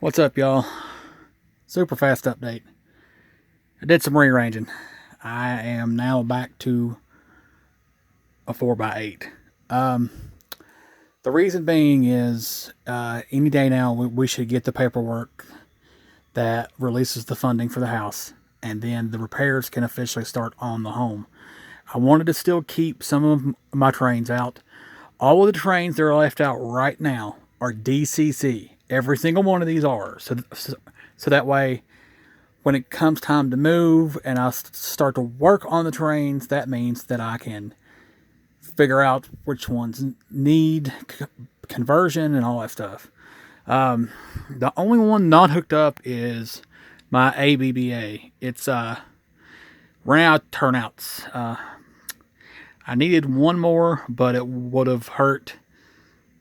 What's up, y'all? Super fast update. I did some rearranging. I am now back to a 4x8. Um, the reason being is any day now we should get the paperwork that releases the funding for the house, and then the repairs can officially start on the home. I wanted to still keep some of my trains out. All of the trains that are left out right now are DCC. Every single one of these are. So that way when it comes time to move and I start to work on the trains, that means that I can figure out which ones need conversion and all that stuff. The only one not hooked up is my ABBA. It's ran out turnouts. I needed one more, but it would have hurt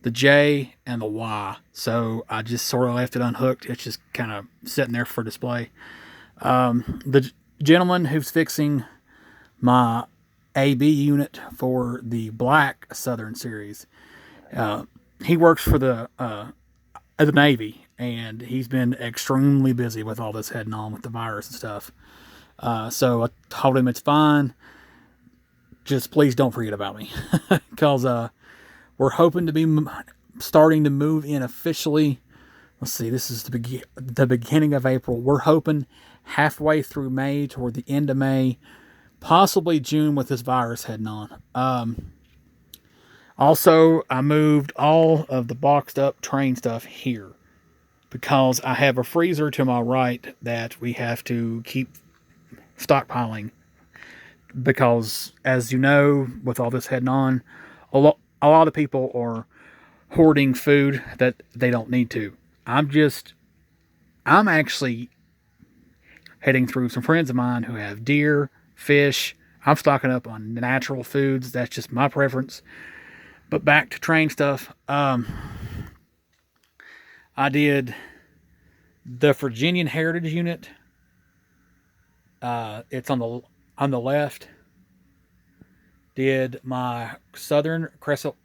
the J and the Y. So I just sort of left it unhooked. It's just kind of sitting there for display. The gentleman who's fixing my AB unit for the Black Southern series, he works for the Navy, and he's been extremely busy with all this heading on with the virus and stuff. So I told him it's fine. Just please don't forget about me, because we're hoping to be starting to move in officially. Let's see, this is the beginning of April. We're hoping halfway through May, toward the end of May, possibly June with this virus heading on. Also, I moved all of the boxed up train stuff here because I have a freezer to my right that we have to keep stockpiling. Because, as you know, with all this heading on, a lot of people are hoarding food that they don't need to. I'm actually heading through some friends of mine who have deer, fish. I'm stocking up on natural foods. That's just my preference. But back to train stuff. I did the Virginian Heritage Unit. It's on the left. Did my Southern Crescent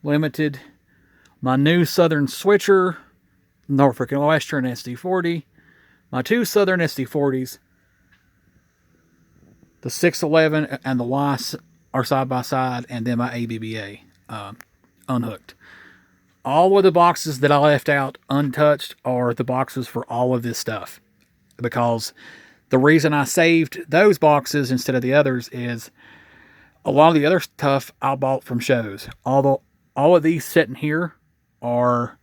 Limited, my new Southern Switcher, Norfolk and Western SD40, my two Southern SD40s, the 611 and the Y are side by side, and then my ABBA unhooked. All of the boxes that I left out untouched are the boxes for all of this stuff. Because the reason I saved those boxes instead of the others is a lot of the other stuff I bought from shows. Although all of these sitting here are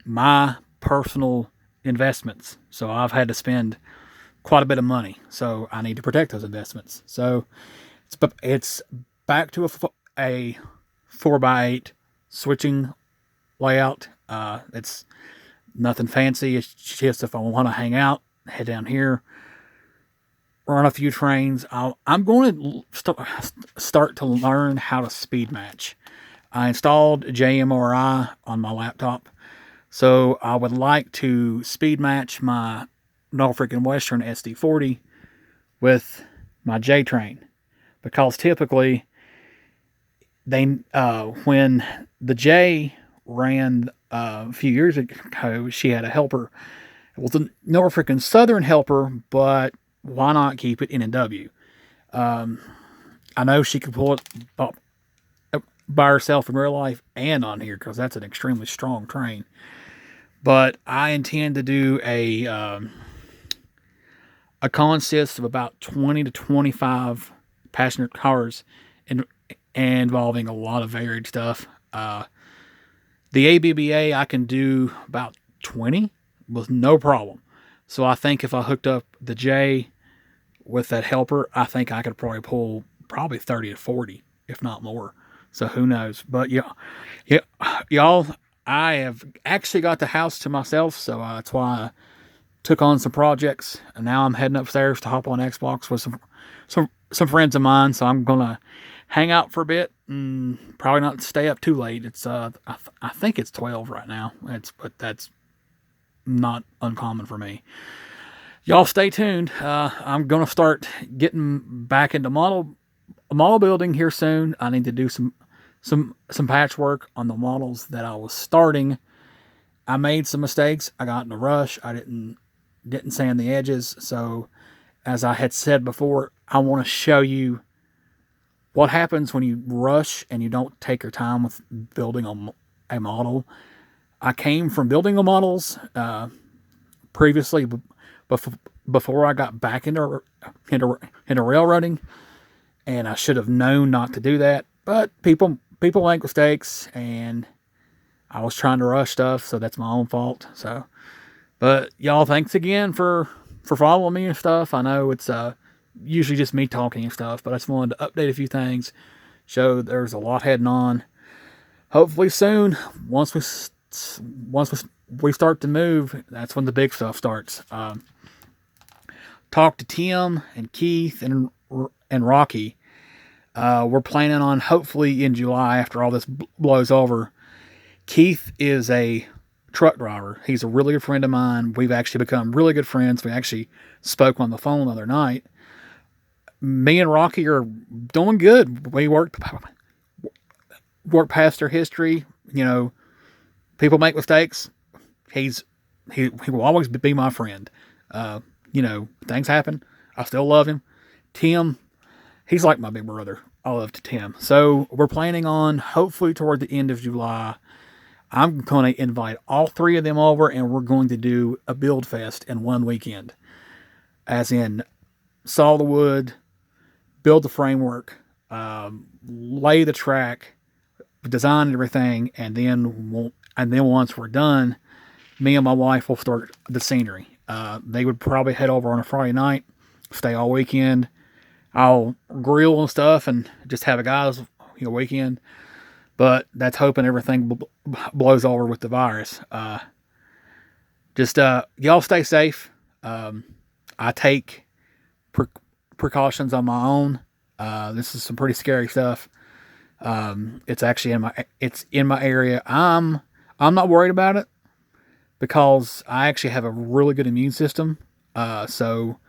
my personal investments. So I've had to spend quite a bit of money. So I need to protect those investments. So it's back to a 4x8 switching layout. It's nothing fancy. It's just if I want to hang out, head down here, run a few trains. I'm going to start to learn how to speed match. I installed JMRI on my laptop, so I would like to speed match my Norfolk and Western SD40 with my J train, because typically they when the J ran a few years ago, she had a helper. It was a Norfolk and Southern helper, but why not keep it N&W? I know she could pull it by herself in real life and on here, because that's an extremely strong train. But I intend to do a consist of about 20 to 25 passenger cars involving a lot of varied stuff. The ABBA I can do about 20 with no problem. So I think if I hooked up the J with that helper, I think I could probably pull 30 to 40, if not more. So who knows? But yeah, y'all, I have actually got the house to myself, so that's why I took on some projects, and now I'm heading upstairs to hop on Xbox with some friends of mine. So I'm gonna hang out for a bit and probably not stay up too late. It's I think it's 12 right now. But that's not uncommon for me. Y'all stay tuned. I'm gonna start getting back into model building here soon. I need to do some patchwork on the models that I was starting I made some mistakes. I got in a rush. I didn't sand the edges. So, as I had said before, I want to show you what happens when you rush and you don't take your time with building a model. I came from building the models previously, before I got back into railroading, and I should have known not to do that. But people make mistakes, and I was trying to rush stuff, so that's my own fault. So, but y'all, thanks again for following me and stuff. I know it's usually just me talking and stuff, but I just wanted to update a few things, show there's a lot heading on. Hopefully soon, once we start to move, that's when the big stuff starts. Talk to Tim and Keith and Rocky. We're planning on, hopefully in July, after all this blows over. Keith is a truck driver. He's a really good friend of mine. We've actually become really good friends. We actually spoke on the phone the other night. Me and Rocky are doing good. We worked past our history. You know, people make mistakes. He will always be my friend. You know, things happen. I still love him. Tim, he's like my big brother. I love Tim. So we're planning on, hopefully toward the end of July, I'm going to invite all three of them over, and we're going to do a build fest in one weekend. As in, saw the wood, build the framework, lay the track, design everything, and then once we're done, me and my wife will start the scenery. They would probably head over on a Friday night, stay all weekend. I'll grill and stuff and just have a guys weekend. But that's hoping everything blows over with the virus. Just y'all stay safe. I take precautions on my own. This is some pretty scary stuff. It's actually in my area. I'm not worried about it because I actually have a really good immune system. So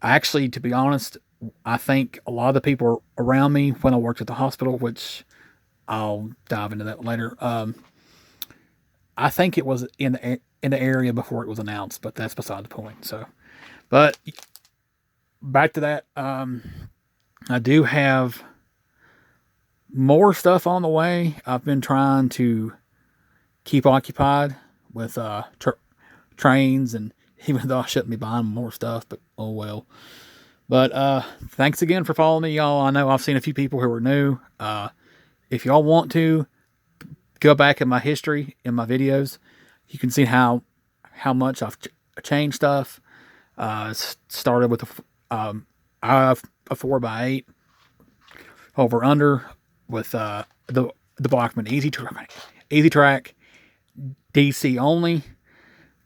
I actually, to be honest, I think a lot of the people around me when I worked at the hospital, which I'll dive into that later. I think it was in the area before it was announced, but that's beside the point. So, but back to that. I do have more stuff on the way. I've been trying to keep occupied with trains, and even though I shouldn't be buying more stuff, but oh well. But thanks again for following me, y'all. I know I've seen a few people who are new. If y'all want to go back in my history, in my videos, you can see how much I've changed stuff. Started with a 4x8 over under with the Blackman Easy Track DC only.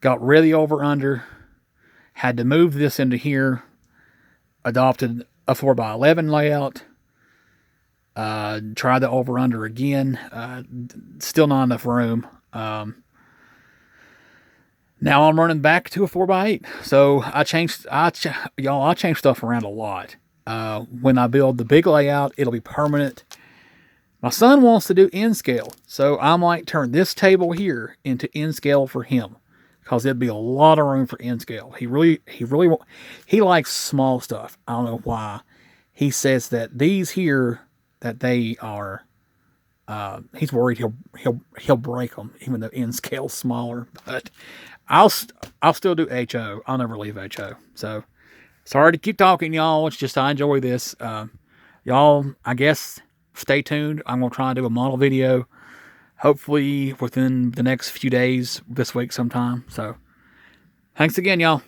Got rid of the over under. Had to move this into here. Adopted a 4x11 layout. Tried the over under again. Still not enough room. Now I'm running back to a 4x8. So I changed stuff around a lot. When I build the big layout, it'll be permanent. My son wants to do N scale, so I might turn this table here into N scale for him, because there'd be a lot of room for N scale. He likes small stuff. I don't know why. He says that these here, that they are, he's worried he'll break them, even though N scale's smaller. But I'll still do HO. I'll never leave HO. So sorry to keep talking, y'all. It's just I enjoy this. Y'all, I guess stay tuned. I'm gonna try and do a model video, hopefully within the next few days, this week sometime. So thanks again, y'all.